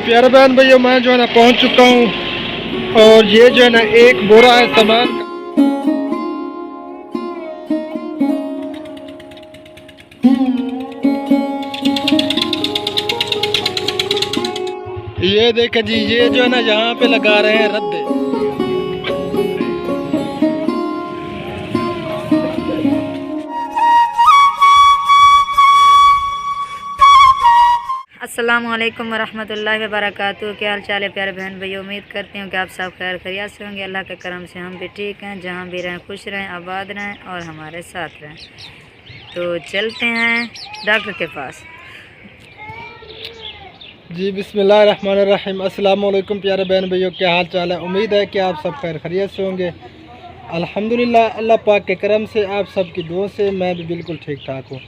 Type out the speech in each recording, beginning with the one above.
प्यारे बहन भैया मैं जो है ना पहुंच चुका हूं और ये जो है ना एक बोरा है सामान का। ये देखें जी, ये जो है ना यहाँ पे लगा रहे हैं रद्दे। अस्सलामुअलैकुम वरहमतुल्लाहि वबरकातुहू। क्या हाल चाल है प्यारे बहन भैया, उम्मीद करती हूँ कि आप सब खैर खैरियत से होंगे। अल्लाह के करम से हम भी ठीक हैं, जहाँ भी रहें खुश रहें, आबाद रहें और हमारे साथ रहें। तो चलते हैं डॉक्टर के पास। जी बिस्मिल्लाहिर्रहमानिर्रहीम। अस्सलाम वालेकुम प्यारे बहन भैया, क्या हाल चाल है। उम्मीद है कि आप सब खैर खैरियत से होंगे। अल्हम्दुलिल्लाह, अल्लाह पाक के करम से, आप सब की दुआ से मैं भी बिल्कुल ठीक ठाक हूँ।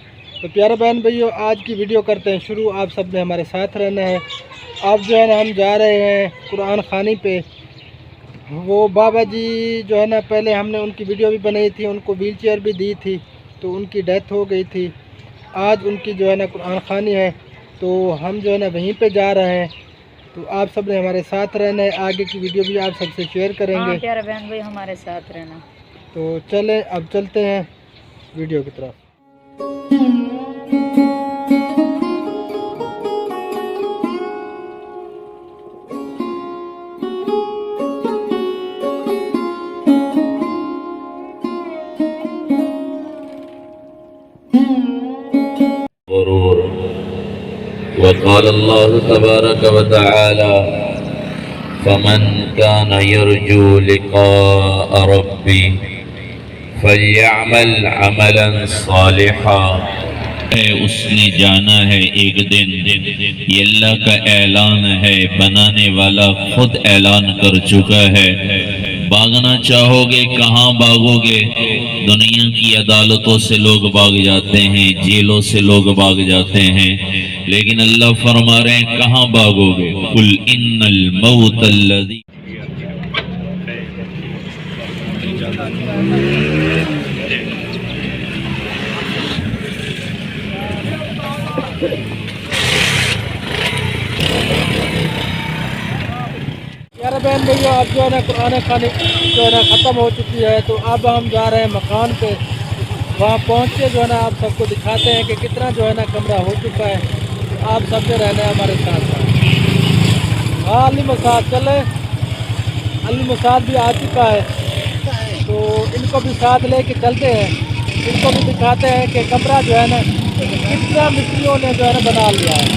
तो प्यारे बहन भैया, आज की वीडियो करते हैं शुरू। आप सब ने हमारे साथ रहना है। अब जो है ना हम जा रहे हैं कुरान खानी पे। वो बाबा जी जो है ना, पहले हमने उनकी वीडियो भी बनाई थी, उनको व्हील चेयर भी दी थी, तो उनकी डेथ हो गई थी। आज उनकी जो है ना कुरान खानी है, तो हम जो है ना वहीं पे जा रहे हैं। तो आप सब ने हमारे साथ रहना है। आगे की वीडियो भी आप सबसे शेयर करेंगे। हाँ प्यारे बहन भाई, हमारे साथ रहना। तो चले अब चलते हैं वीडियो की तरफ। वक़ाल अल्लाह तबारक व तआला फमन कान यरजू लिक़ाअ रब्बी फल्यअमल अमलन सालिहा। उसने जाना है एक दिन, ये अल्लाह का ऐलान है, बनाने वाला खुद ऐलान कर चुका है। भागना चाहोगे कहाँ भागोगे? दुनिया की अदालतों से लोग भाग जाते हैं, जेलों से लोग भाग जाते हैं, लेकिन अल्लाह फरमा रहे हैं कहाँ भागोगे? कुल इन्नल मौतल्लज़ी। प्यारे बहन भैया, अब जो है ना कुरान खानी जो है ना ख़त्म हो चुकी है, तो अब हम जा रहे हैं मकान पे। वहाँ पहुँच के जो है ना आप सबको दिखाते हैं कि कितना जो है ना कमरा हो चुका है। तो आप सब ने रहना है हमारे साथ साथ। हाँ, अली मसाद चले, अली मसाद भी आ चुका है, तो इनको भी साथ लेके चलते हैं। इनको भी दिखाते हैं कि कमरा जो है ना कितना मिस्त्रियों ने जो है ना बना लिया है।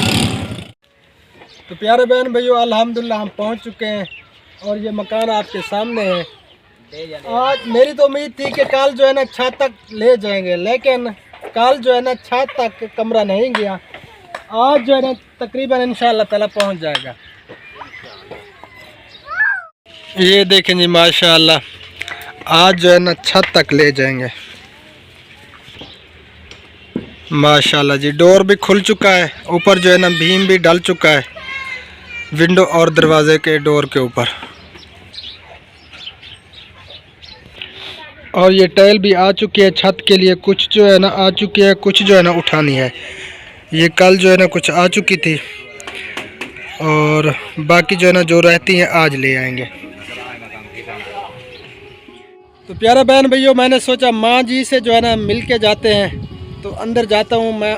तो प्यारे बहन भैया, अल्हम्दुलिल्लाह हम पहुंच चुके हैं और ये मकान आपके सामने है। आज मेरी तो उम्मीद थी कि कल जो है ना छत तक ले जाएंगे, लेकिन कल जो है ना छत तक कमरा नहीं गया। आज जो है ना तकरीबन इंशाअल्लाह ताला पहुंच जाएगा। ये देखें जी, माशाअल्लाह आज जो है ना छत तक ले जाएंगे माशाअल्लाह जी। डोर भी खुल चुका है, ऊपर जो है ना बीम भी डल चुका है, विंडो और दरवाजे के डोर के ऊपर। और ये टाइल भी आ चुकी है छत के लिए, कुछ जो है ना आ चुकी है, कुछ जो है ना उठानी है। ये कल जो है ना कुछ आ चुकी थी और बाकी जो है ना जो रहती हैं आज ले आएंगे। तो प्यारा बहन भैया, मैंने सोचा माँ जी से जो है ना मिल के जाते हैं। तो अंदर जाता हूँ मैं,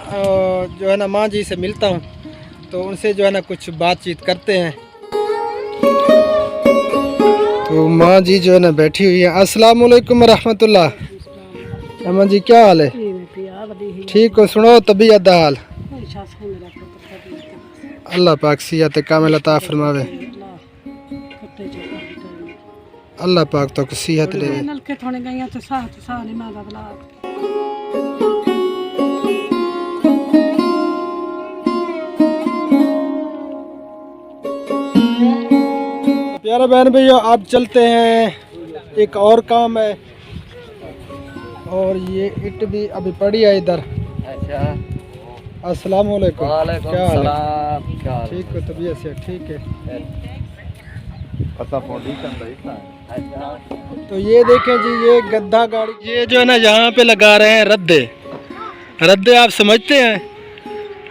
जो है ना माँ जी से मिलता हूँ, तो उनसे जो है ना कुछ बातचीत करते हैं। तो माँ जी जो है ना बैठी हुई है। अस्सलाम वालेकुम रहमतुल्लाह। अम्मा जी क्या हाल है? ठीक हो? सुनो तबीयत दा हाल? अल्लाह पाक सियत कामिल अता फरमावे। अल्लाह पाक तो सियत दे। प्यारे बहन भैया, अब चलते हैं, एक और काम है। और ये ईंट भी अभी पड़ी है इधर। अच्छा, अस्सलाम वालेकुम। क्या हाल है? ठीक हो? तबीयत से ठीक है? तो ये देखें जी, ये गद्दा गाड़ी, ये जो है ना यहाँ पे लगा रहे हैं रद्दे। रद्दे आप समझते हैं?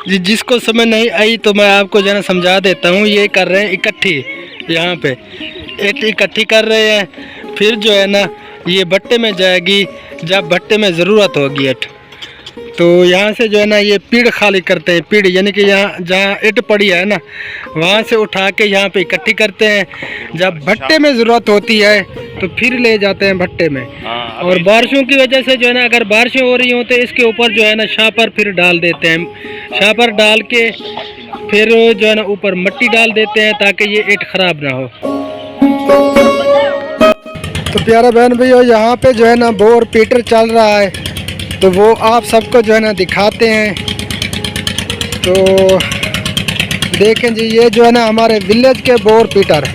जिसको समझ नहीं आई तो मैं आपको जो है ना समझा देता हूँ। ये कर रहे हैं इकट्ठी, यहाँ पे ईंट इकट्ठी कर रहे हैं, फिर जो है ना ये भट्टे में जाएगी। जब भट्टे में ज़रूरत होगी ईंट तो यहाँ से जो है ना ये पीड़ खाली करते हैं। पीड़ यानी कि यहाँ जहाँ ईंट पड़ी है ना वहाँ से उठा के यहाँ पे इकट्ठी करते हैं। जब भट्टे में ज़रूरत होती है तो फिर ले जाते हैं भट्टे में। और बारिशों की वजह से जो है ना अगर बारिशें हो रही हों तो इसके ऊपर जो है ना शापर फिर डाल देते हैं। शापर डाल के फिर जो है ना ऊपर मिट्टी डाल देते हैं ताकि ये ईंट ख़राब ना हो। तो प्यारा बहन भैया यहाँ पे जो है ना बोर पीटर चल रहा है, तो वो आप सबको जो है ना दिखाते हैं। तो देखें जी, ये जो है ना हमारे विलेज के बोर पीटर।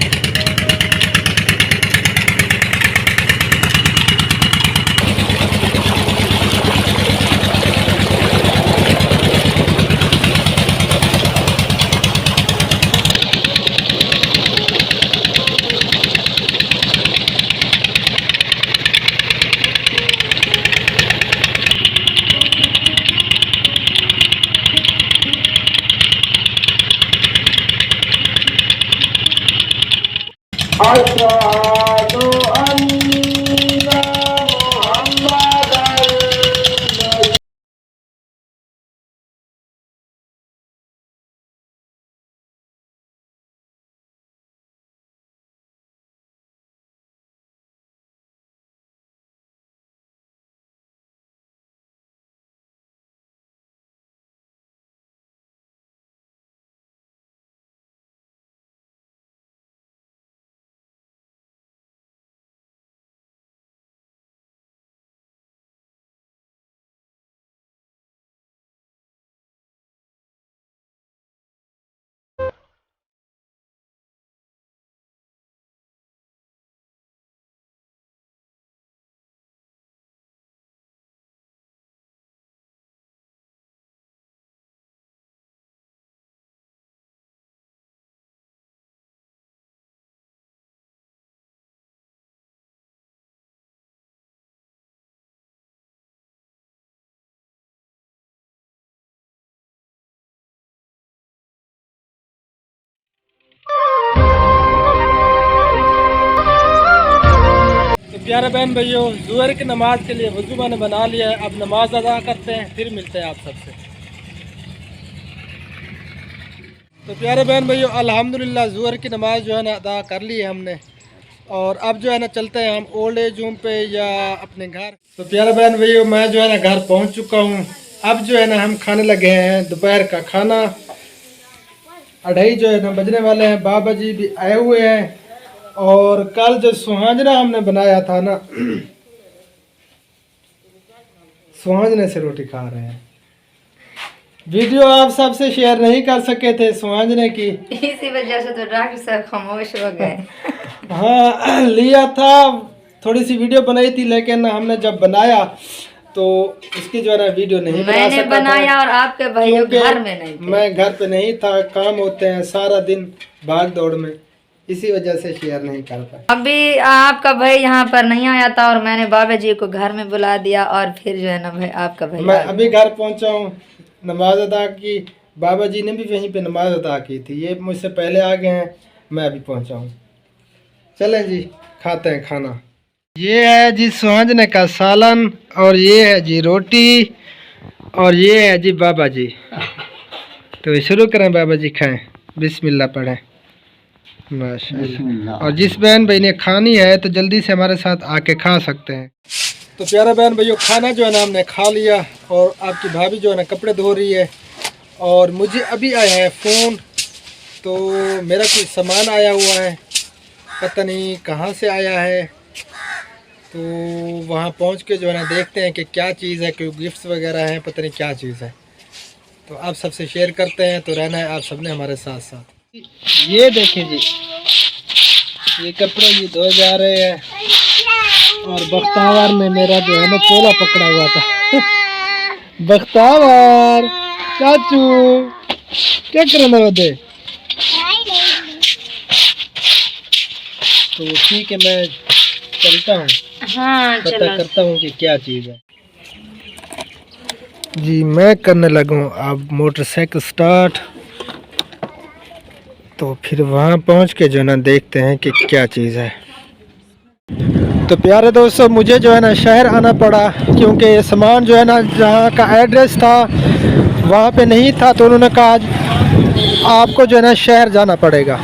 प्यारे बहन भाइयों, ज़ुहर की नमाज के लिए वज़ू मैंने बना लिया है। अब नमाज अदा करते हैं, फिर मिलते हैं आप सबसे। तो प्यारे बहन भाइयों, अल्हम्दुलिल्लाह ज़ुहर की नमाज जो है ना अदा कर ली है हमने। और अब जो है ना चलते हैं हम ओल्ड एज होम पे या अपने घर। तो प्यारे बहन भाइयों, मैं जो है ना घर पहुंच चुका हूं। अब जो है ना हम खाने लगे हैं दोपहर का खाना। 2:30 जो है ना बजने वाले हैं। बाबा जी भी आए हुए हैं। और कल जो सुहांजना हमने बनाया था ना, सुहांजने से रोटी खा रहे हैं। वीडियो आप सबसे शेयर नहीं कर सके थे सुहांजने की, इसी वजह से तो डॉक्टर साहब खामोश हो गए। हाँ, लिया था, थोड़ी सी वीडियो बनाई थी, लेकिन हमने जब बनाया तो इसकी जो है ना वीडियो नहीं मैंने बनाया और आपके भाई घर में नहीं थे। मैं घर पे नहीं था, काम होते हैं सारा दिन भाग दौड़ में, इसी वजह से शेयर नहीं कर पाया। अभी आपका भाई यहाँ पर नहीं आया था और मैंने बाबा जी को घर में बुला दिया और फिर जो है ना भाई आपका भाई मैं अभी घर पहुँचा हूँ, नमाज अदा की। बाबा जी ने भी वहीं पे नमाज अदा की थी। ये मुझसे पहले आ गए हैं, मैं अभी पहुँचा हूँ। चलें जी, खाते हैं खाना। ये है जी सुहांजने का सालन, और ये है जी रोटी, और ये है जी बाबा जी। तो शुरू करें, बाबा जी खाएं, बिस्मिल्लाह पढ़ें। माशाअल्लाह। और जिस बहन भाई ने खानी है तो जल्दी से हमारे साथ आके खा सकते हैं। तो प्यारे बहन भाइयों, खाना जो है ना हमने खा लिया। और आपकी भाभी जो है ना कपड़े धो रही है। और मुझे अभी आया है फ़ोन, तो मेरा कुछ सामान आया हुआ है, पता नहीं कहाँ से आया है। तो वहाँ पहुँच के जो है ना देखते हैं कि क्या चीज़ है, कोई गिफ्ट्स वगैरह हैं, पता नहीं क्या चीज़ है। तो आप सबसे शेयर करते हैं, तो रहना है आप सबने हमारे साथ साथ। ये देखिए जी, ये कपड़े ये धोए जा रहे हैं। और बख्तावर ने मेरा जो है ना पोला पकड़ा हुआ था। बख्तावर चाचू क्या करना होते। तो ठीक है, मैं चलता हूँ, हाँ, पता करता हूँ कि क्या चीज़ है। जी मैं करने लगूँ अब मोटरसाइकिल स्टार्ट। तो फिर वहाँ पहुँच के जो है ना देखते हैं कि क्या चीज़ है। तो प्यारे दोस्तों मुझे जो है ना शहर आना पड़ा, क्योंकि ये सामान जो है ना जहाँ का एड्रेस था वहाँ पे नहीं था, तो उन्होंने कहा आज आपको जो है ना शहर जाना पड़ेगा।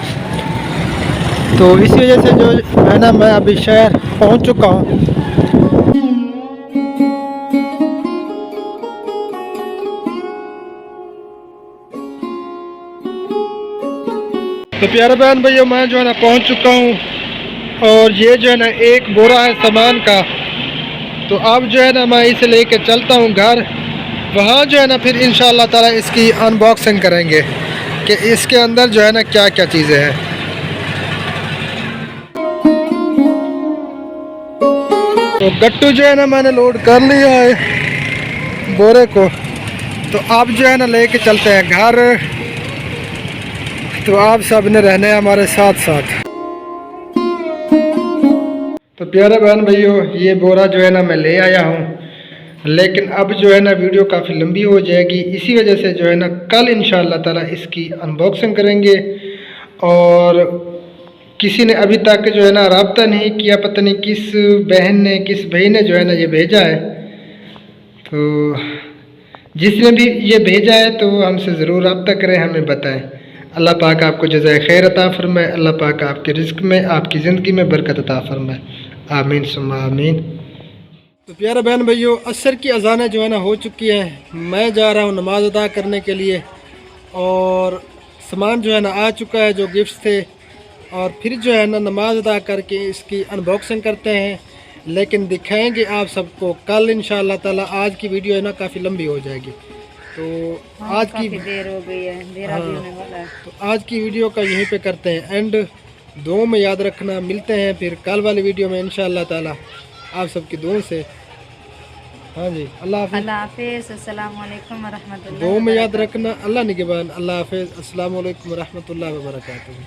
तो इसी वजह से जो है ना मैं अभी शहर पहुँच चुका हूँ। तो प्यारे बहन भैया मैं जो है ना पहुँच चुका हूँ और ये जो है ना एक बोरा है सामान का। तो अब जो है ना मैं इसे लेके चलता हूँ घर। वहाँ जो है ना फिर इंशाअल्लाह ताला इसकी अनबॉक्सिंग करेंगे कि इसके अंदर जो है ना क्या क्या चीज़ें हैं। तो गट्टू जो है ना मैंने लोड कर लिया है बोरे को। तो अब जो है ना लेके चलते हैं घर। तो आप सब ने रहना है हमारे साथ साथ। तो प्यारे बहन भाइयों ये बोरा जो है ना मैं ले आया हूँ, लेकिन अब जो है ना वीडियो काफ़ी लंबी हो जाएगी। इसी वजह से जो है ना कल इंशाअल्लाह ताला इसकी अनबॉक्सिंग करेंगे। और किसी ने अभी तक जो है ना रब्ता नहीं किया, पता नहीं किस बहन ने किस भाई ने जो है ना ये भेजा है। तो जिसने भी ये भेजा है तो हमसे ज़रूर रब्ता करें, हमें बताएं। अल्लाह पाक आपको जज़ाए खैर अता फरमाए। अल्लाह पाक आपके रिज़्क़ में आपकी ज़िंदगी में बरकत अता फरमाए। आमीन सुम्मा आमीन। तो प्यारे बहन भाइयों असर की अज़ानें जो है ना हो चुकी है। मैं जा रहा हूँ नमाज़ अदा करने के लिए और सामान जो है ना आ चुका है जो गिफ्ट्स थे। और फिर जो है ना नमाज़ अदा करके इसकी अनबॉक्सिंग करते हैं, लेकिन दिखाएंगे आप सबको कल इंशाअल्लाह ताला। आज की वीडियो है ना काफ़ी लंबी हो जाएगी, तो आज की देर हो गई है, अंधेरा भी होने वाला है। तो आज की वीडियो का यहीं पे करते हैं एंड। दुआ में याद रखना, मिलते हैं फिर कल वाली वीडियो में इंशाअल्लाह ताला आप सबकी दुआ से। हाँ जी अल्लाह हाफ़िज़। अल्लाह हाफिज़। अस्सलाम वालेकुम व रहमतुल्लाहि दुआ व में याद बरकातुहू। रखना। अल्लाह निगहबान। अल्लाह हाफ़िज़। अस्सलाम वालेकुम व रहमतुल्लाहि व बरकातुहू।